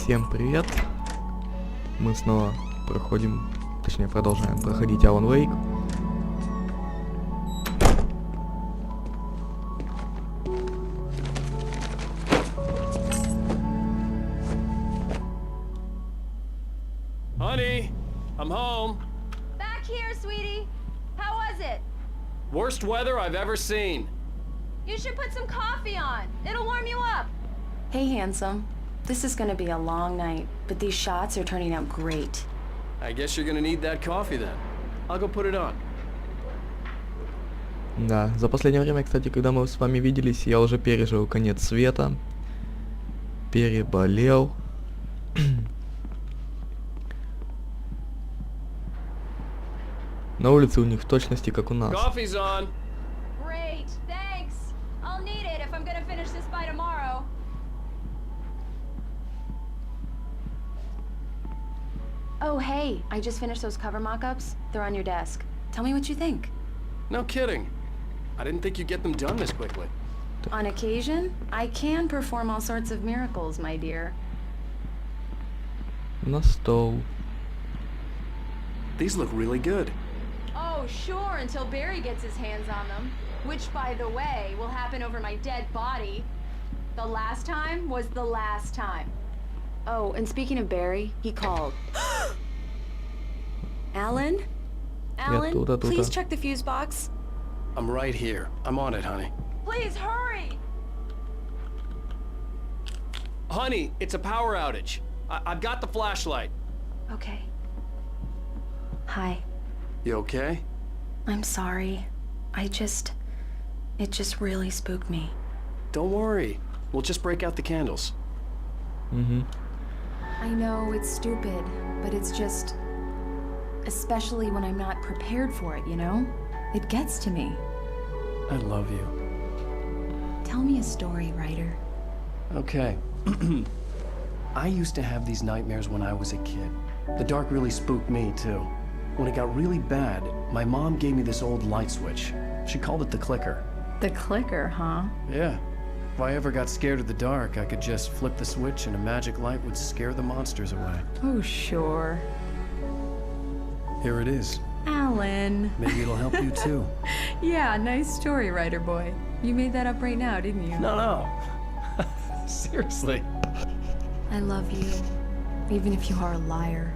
Всем привет! Мы снова продолжаем проходить Alan Wake. Honey, I'm home. Back here, sweetie. How was it? Worst weather I've ever seen. You should put some coffee on. It'll warm you up. Hey, handsome. This is gonna be a long night, but these shots are turning out great. I guess you're gonna need that coffee then. I'll go put it on. Да, за последнее время, кстати, когда мы с вами виделись, я уже пережил конец света. Переболел. На улице у них в точности как у нас. Coffee's on. Great, thanks. I'll need it if I'm gonna finish this by tomorrow. Oh, hey, I just finished those cover mock-ups. They're on your desk. Tell me what you think. No kidding. I didn't think you'd get them done this quickly. On occasion, I can perform all sorts of miracles, my dear. На стол. These look really good. Oh, sure, until Barry gets his hands on them. Which, by the way, will happen over my dead body. The last time was the last time. Oh, and speaking of Barry, he called. Alan? Alan, please check the fuse box. I'm right here. I'm on it, honey. Please hurry! Honey, it's a power outage. I've got the flashlight. Okay. Hi. You okay? I'm sorry. It just really spooked me. Don't worry. We'll just break out the candles. I know it's stupid, but it's just... Especially when I'm not prepared for it, you know? It gets to me. I love you. Tell me a story, writer. Okay. I used to have these nightmares when I was a kid. The dark really spooked me, too. When it got really bad, my mom gave me this old light switch. She called it the clicker. The clicker, huh? Yeah. If I ever got scared of the dark, I could just flip the switch and a magic light would scare the monsters away. Oh, sure. Here it is. Alan. Maybe it'll help you, too. Yeah, nice story, writer boy. You made that up right now, didn't you? No. Seriously. I love you, even if you are a liar.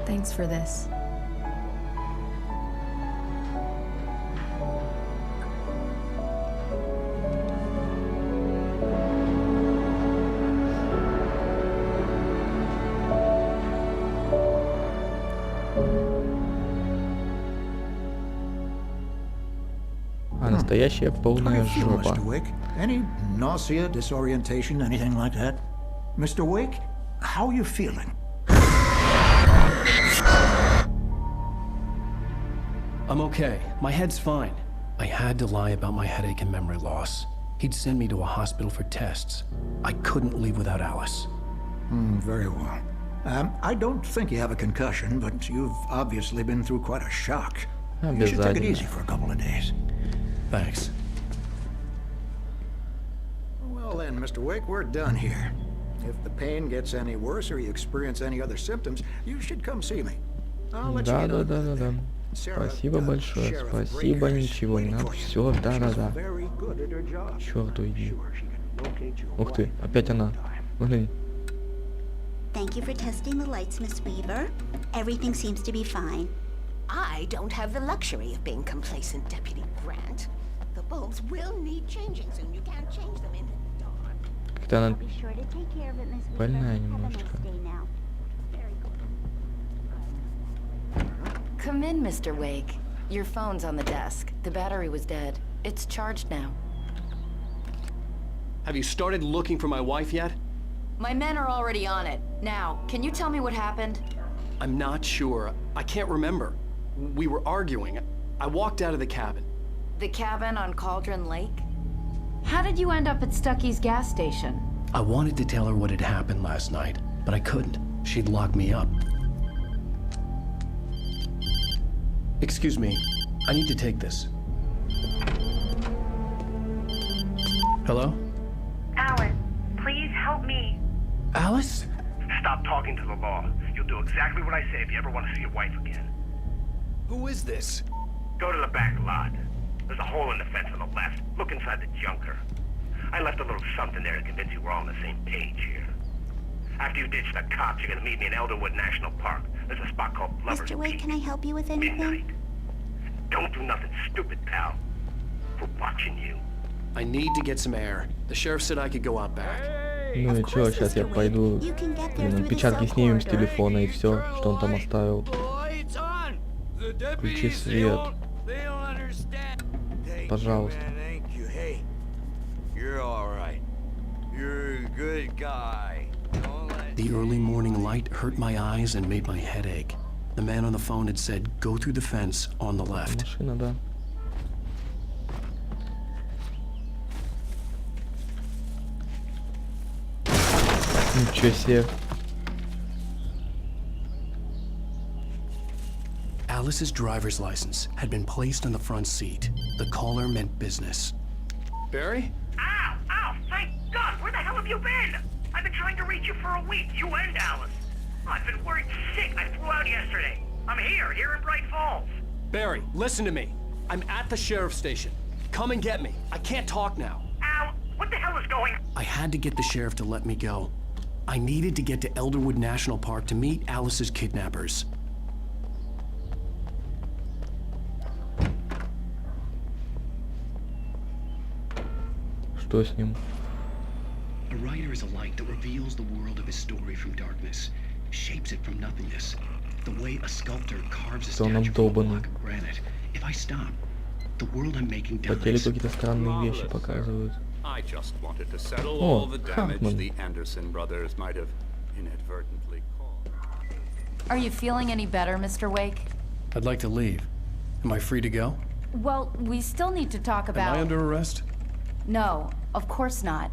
Thanks for this. А настоящая полная How do you feel, жопа. Mr. Wick? Any nausea, disorientation, anything like that? Mr. Wick, how are you feeling? I'm okay. My head's fine. I had to lie about my headache and memory loss. He'd send me to a hospital for tests. I couldn't leave without Alice. Very well. I don't think you have a concussion, but you've obviously been through quite a shock. You should take it easy for a couple of days. Thanks. Well then, Mr. Wick, we're done here. If the pain gets any worse or you experience any other symptoms, you should come see me. I'll let you get on with it. Спасибо большое, спасибо, ничего не надо, все, да. Черт уйди. Ух ты, опять она. Смотри. Thank you for testing the lights, Miss Weaver. Everything seems to be fine. I don't have the luxury of being complacent, Deputy Grant. The bulbs will need changing soon. You can't change them in the dark. Как-то она Be sure to take care of it, Miss Weaver. больная Have a немножечко. nice day now. Come in, Mr. Wake. Your phone's on the desk. The battery was dead. It's charged now. Have you started looking for my wife yet? My men are already on it. Now, can you tell me what happened? I'm not sure. I can't remember. We were arguing. I walked out of the cabin. The cabin on Cauldron Lake? How did you end up at Stucky's gas station? I wanted to tell her what had happened last night, but I couldn't. She'd locked me up. Excuse me. I need to take this. Hello? Alan, please help me. Alice? Stop talking to the law. You'll do exactly what I say if you ever want to see your wife again. Who is this? Go to the back lot. There's a hole in the fence on the left. Look inside the junker. I left a little something there to convince you we're all on the same page here. After you ditch the cops, you're gonna meet me in Elderwood National Park. There's a spot called Lover's Mr. Wake, Peak. can I help you with anything? Midnight. Don't do nothing stupid, pal. We're watching you. I need to get some air. The sheriff said I could go out back. Ну и чё, сейчас я пойду, отпечатки снимем с телефона и все, что он там оставил. Включи свет. Пожалуйста. The early morning light hurt my eyes and made my head ache. The man on the phone had said, go through the fence on the left. Машина, да. Ничего себе. Alice's driver's license had been placed on the front seat. The caller meant business. Barry? Ow! Ow! Thank God! Where the hell have you been? I've been trying to reach you for a week, you and Alice. I've been worried sick. I flew out yesterday. I'm here in Bright Falls. Barry, listen to me. I'm at the sheriff's station. Come and get me. I can't talk now. Al, what the hell is going on? I had to get the sheriff to let me go. I needed to get to Elderwood National Park to meet Alice's kidnappers. Что с ним? A writer is a light that reveals the world of his story from darkness, shapes it from nothingness. The way a sculptor carves a statue from a block of granite. If I stop, the world I'm making По телеку какие-то странные вещи показывают. I just wanted to settle all the damage the Anderson brothers might have inadvertently caused. Are you feeling any better, Mr. Wake? I'd like to leave. Am I free to go? Well, we still need to talk about... Am I under arrest? No, of course not.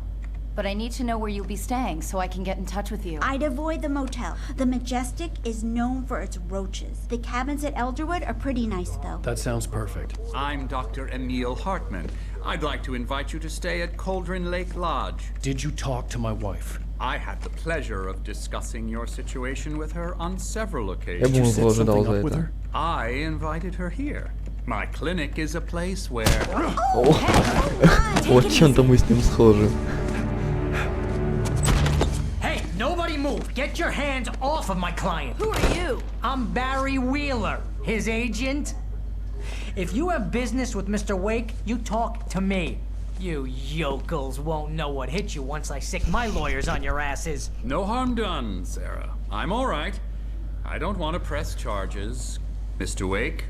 But I need to know where you'll be staying so I can get in touch with you. I'd avoid the motel. The Majestic is known for its roaches. The cabins at Elderwood are pretty nice, though. That sounds perfect. I'm Dr. Emil Hartman. I'd like to invite you to stay at Cauldron Lake Lodge. Did you talk to my wife? I had the pleasure of discussing your situation with her on several Я occasions. бы You set ожидал something за up with это. her? I invited her here. My clinic is a place where... Вот чем-то мы с ним схожи. Hey, nobody move! Get your hands off of my client! Who are you? I'm Barry Wheeler, his agent. If you have business with Mr. Wake, you talk to me. You yokels won't know what hit you once I sick my lawyers on your asses. No harm done, Sarah. I'm all right. I don't want to press charges. Mr. Wake,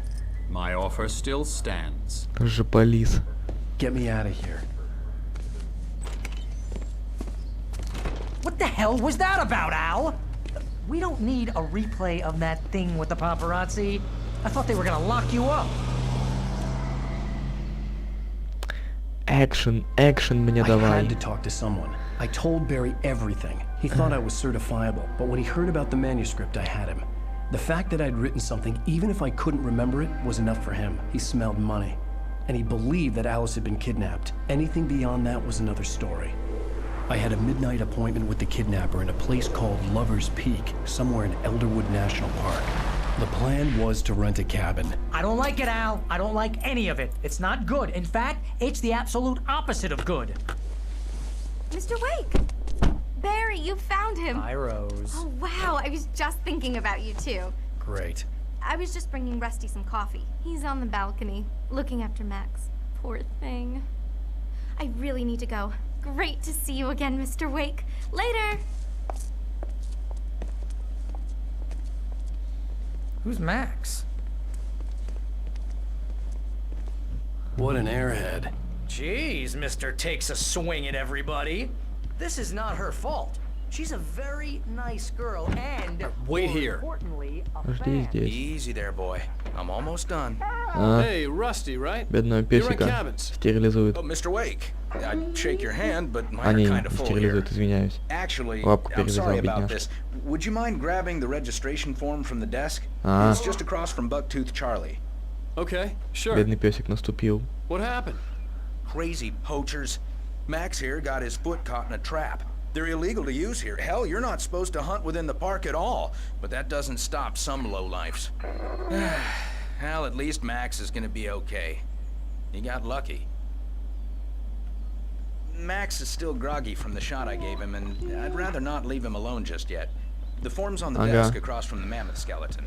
my offer still stands. Жополис. Get me out of here. What the hell was that about, Al? We don't need a replay of that thing with the paparazzi. I thought they were gonna lock you up. Action мне I давай. had to talk to someone. I told Barry everything. He thought I was certifiable, but when he heard about the manuscript, I had him. The fact that I'd written something, even if I couldn't remember it, was enough for him. He smelled money. And he believed that Alice had been kidnapped. Anything beyond that was another story. I had a midnight appointment with the kidnapper in a place called Lover's Peak, somewhere in Elderwood National Park. The plan was to rent a cabin. I don't like it, Al. I don't like any of it. It's not good. In fact, it's the absolute opposite of good. Mr. Wake! Barry, you found him. Hi, Rose. Oh, wow. I was just thinking about you, too. Great. I was just bringing Rusty some coffee. He's on the balcony, looking after Max. Poor thing. I really need to go. Great to see you again, Mr. Wake. Later! Who's Max? What an airhead. Jeez, Mr. Takes a swing at everybody. This is not her fault. She's a very nice girl and... Wait here. Importantly, a Жди fan. здесь. Easy there, boy. I'm almost done. Hey, Rusty, right? Бедного You rent песика cabins. стерилизуют. Oh, Mr. Wake. I'd shake your hand, but А mine не, are kind не of full here. стерилизуют, извиняюсь. Actually, Лапку I'm sorry перевязал, about бедняжка. this. Would you mind grabbing the registration form from the desk? А, It's just across from Bucktooth Charlie. Okay, sure. бедный песик наступил. What happened? Crazy poachers. Max here got his foot caught in a trap. They're illegal to use here. Hell, you're not supposed to hunt within the park at all. But that doesn't stop some lowlifes. Well, at least Max is gonna be okay. He got lucky. Max is still groggy from the shot I gave him, and I'd rather not leave him alone just yet. The form's on the desk across from the mammoth skeleton.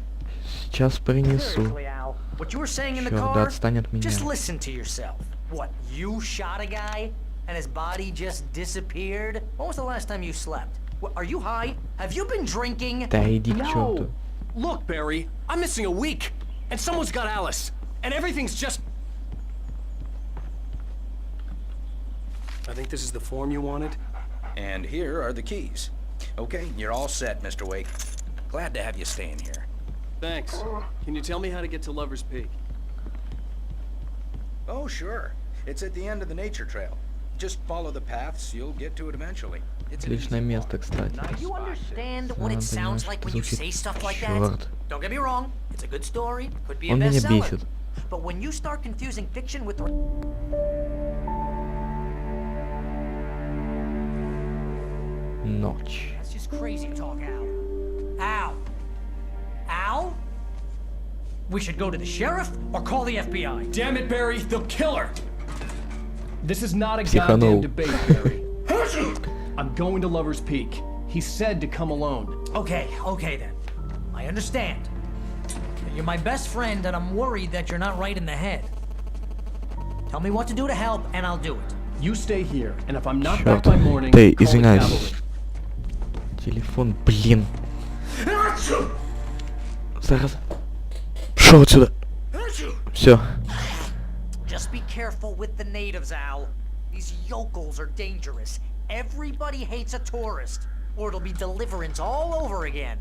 Сейчас принесу. Seriously, Al, what you were saying in the Чёрт, да car? отстань от меня. Just listen to yourself. What, you shot a guy and his body just disappeared? When was the last time you slept? What, are you high? Have you been drinking? Да иди к черту. Look, Barry, I'm missing a week, and someone's got Alice, and everything's just... I think this is the form you wanted. And here are the keys. Okay, you're all set, Mr. Wake. Glad to have you staying here. Thanks. Can you tell me how to get to Lover's Peak? Oh, sure. It's at the end of the nature trail. Just follow the paths, you'll get to it eventually. It's an Отличное easy место, walk. кстати. Now, you understand what it sounds like when you say stuff like that? Чёрт. Don't get me wrong, it's a good story, could be a Он меня bestseller. бесит. But when you start confusing fiction with... Ночь. That's just crazy talk, Al. Al? Al? We should go to the sheriff or call the FBI. Damn it, Barry, they'll kill her! This is not a Психанул. goddamn debate, Barry. I'm going to Lover's Peak. He said to come alone. Okay then. I understand. You're my best friend and I'm worried that you're not right in the head. Tell me what to do to help and I'll do it. You stay here, and if I'm not back Чёрт. by morning, Ты, call the извиняюсь. cavalry. Телефон, блин. Зараз. Шел отсюда. Все. Just be careful with the natives, Al. These yokels are dangerous. Everybody hates a tourist, or it'll be deliverance all over again.